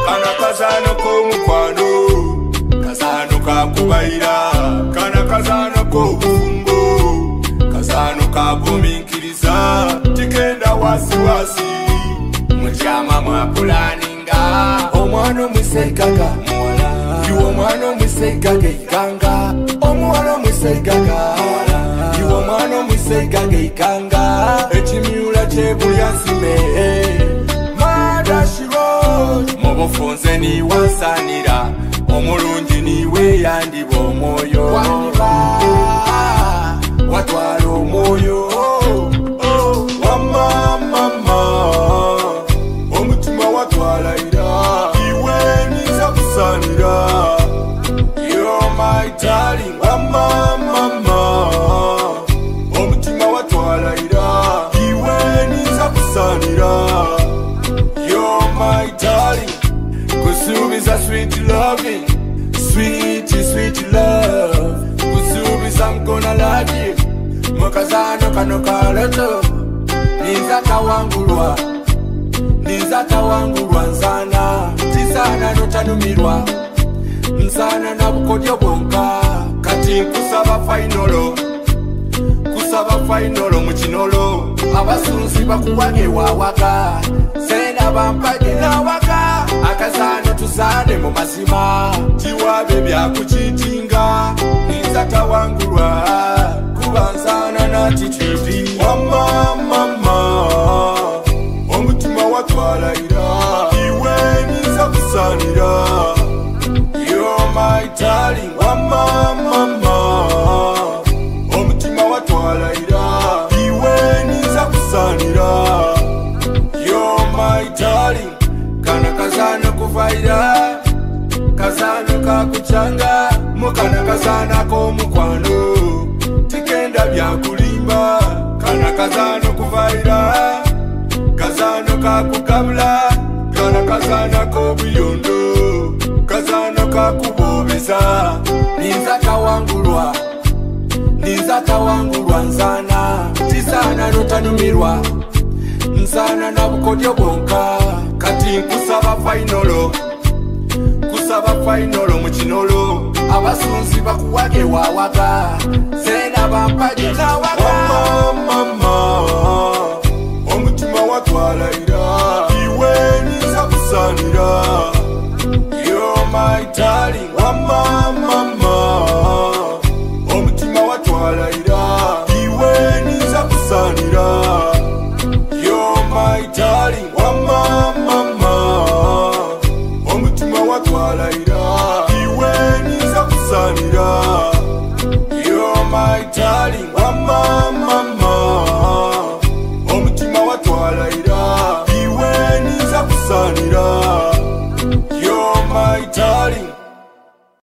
Kana kazano k'omukwano, kazano kakubaira. Kana kazano k'obufumbo, kazano kagumiikiriza. Tikenda wasiwasi, mukyama mwapulaninga. Omwana omwisaigaga muwala, iwe omwana omwisaigaga ikanga. Omuwala omwisaigaga muwala, iwe omwana omwisaigaga ikanga. Ekimyula kyebulya nsime mubufunze niwansanira, omulungi niwe yandiba omwoyo. Watwala omwoyo wamamama, omutima watwala ira, iwe niza kusanira. You're my darling, wamamama, omutima watwala ira, iwe niza kusanira. You're my darling, kusubiza sweet loving, sweet, sweet love. Kusubiza I'm gonna love you. Mukazano kano kaleto, niza kawangulwa, niza kawangulwa nsana. Tisana notanumirwa, nsana na bukodyo bwonka. Kati nkusaba fainolo, kusaba fainolo mukinolo. Abasunzi bakuwage wawaka, sena bampage na waka. Akazano tuzane mu mazima, tiwabe byakukitinga. Niza kawangulwa, kubanzana na attitude. Wamamama, omutima watwala ira, iwe niza kusanira. You're my darling, wamamama, omutima watwala ira, iwe niza kusanira. You're my darling, kana kazano kuvaira, kazano kakuchanga. Mukana kazana k'omukwano, tikenda byakulimba. Kana kazano kuvaira, kazano kakukabula. Kana kazana k'obuyondo, kazano kakubobeza. Ninza kawangulwa, ninza kawangulwa nsana. Tisana notanumirwa, nsana na bukodyo bwonka. Kati nkusaba fainolo, kusaba fainolo mukinolo. Abasunzi bakuwage wawaka,